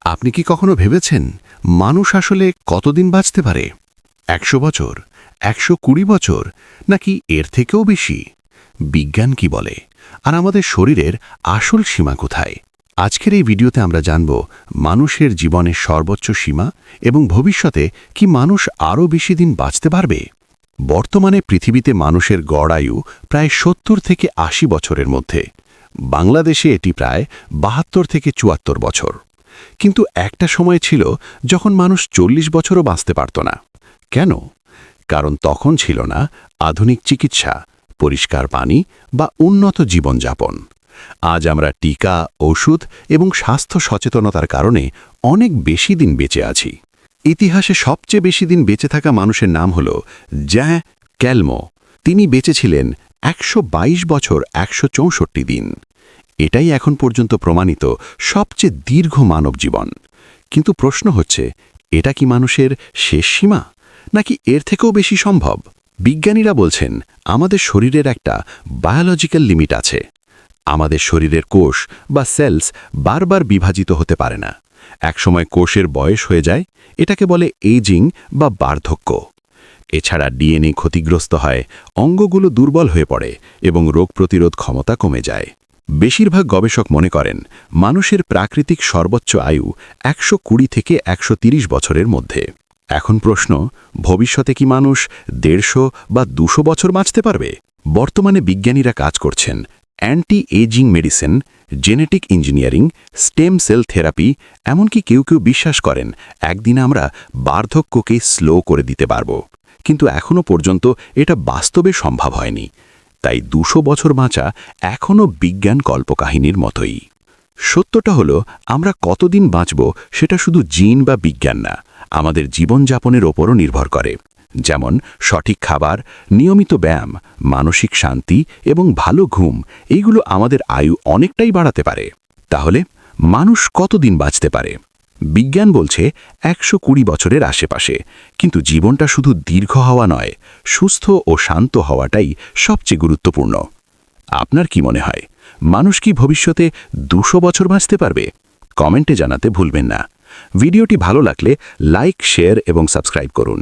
আপনি কি কখনো ভেবেছেন মানুষ আসলে কতদিন বাঁচতে পারে? ১০০ বছর, ১২০ বছর, নাকি এর থেকেও বেশি? বিজ্ঞান কি বলে, আর আমাদের শরীরের আসল সীমা কোথায়? আজকের এই ভিডিওতে আমরা জানব মানুষের জীবনের সর্বোচ্চ সীমা এবং ভবিষ্যতে কি মানুষ আরও বেশি দিন বাঁচতে পারবে। বর্তমানে পৃথিবীতে মানুষের গড় আয়ু প্রায় ৭০ থেকে ৮০ বছরের মধ্যে। বাংলাদেশে এটি প্রায় ৭২ থেকে ৭৪ বছর। কিন্তু একটা সময় ছিল যখন মানুষ ৪০ বছরও বাঁচতে পারত না। কেন? কারণ তখন ছিল না আধুনিক চিকিৎসা, পরিষ্কার পানি বা উন্নত জীবনযাপন। আজ আমরা টিকা, ওষুধ এবং স্বাস্থ্য সচেতনতার কারণে অনেক বেশি দিন বেঁচে আছি। ইতিহাসে সবচেয়ে বেশি দিন বেঁচে থাকা মানুষের নাম হল জ্যাঁ ক্যালমো। তিনি বেঁচেছিলেন ১২২ বছর ১৬৪ দিন। এটাই এখন পর্যন্ত প্রমাণিত সবচেয়ে দীর্ঘ মানব জীবন। কিন্তু প্রশ্ন হচ্ছে, এটা কি মানুষের শেষ সীমা, নাকি এর থেকেও বেশি সম্ভব? বিজ্ঞানীরা বলছেন আমাদের শরীরের একটা বায়োলজিক্যাল লিমিট আছে। আমাদের শরীরের কোষ বা সেলস বারবার বিভাজিত হতে পারে না। একসময় কোষের বয়স হয়ে যায়, এটাকে বলে এইজিং বা বার্ধক্য। এছাড়া ডিএনএ ক্ষতিগ্রস্ত হয়, অঙ্গগুলো দুর্বল হয়ে পড়ে এবং রোগ প্রতিরোধ ক্ষমতা কমে যায়। বেশিরভাগ গবেষক মনে করেন মানুষের প্রাকৃতিক সর্বোচ্চ আয়ু ১২০ থেকে ১৩০ বছরের মধ্যে। এখন প্রশ্ন, ভবিষ্যতে কি মানুষ ১৫০ বা ২০০ বছর বাঁচতে পারবে? বর্তমানে বিজ্ঞানীরা কাজ করছেন anti aging medicine, genetic engineering, stem cell therapy, এমনকি কেউ কেউ বিশ্বাস করেন একদিন আমরা বার্ধক্যকে স্লো করে দিতে পারব। কিন্তু এখনও পর্যন্ত এটা বাস্তবে সম্ভব হয়নি। তাই ২০০ বছর বাঁচা এখনও বিজ্ঞান কল্পকাহিনীর মতোই। সত্যটা হলো, আমরা কতদিন বাঁচব সেটা শুধু জিন বা বিজ্ঞান না, আমাদের জীবনযাপনের ওপরও নির্ভর করে। যেমন সঠিক খাবার, নিয়মিত ব্যায়াম, মানসিক শান্তি এবং ভালো ঘুম, এইগুলো আমাদের আয়ু অনেকটাই বাড়াতে পারে। তাহলে মানুষ কতদিন বাঁচতে পারে? বিজ্ঞান বলছে ১২০ বছরের আশেপাশে। কিন্তু জীবনটা শুধু দীর্ঘ হওয়া নয়, সুস্থ ও শান্ত হওয়াটাই সবচেয়ে গুরুত্বপূর্ণ। আপনার কি মনে হয়, মানুষ কি ভবিষ্যতে ২০০ বছর বাঁচতে পারবে? কমেন্টে জানাতে ভুলবেন না। ভিডিওটি ভালো লাগলে লাইক, শেয়ার এবং সাবস্ক্রাইব করুন।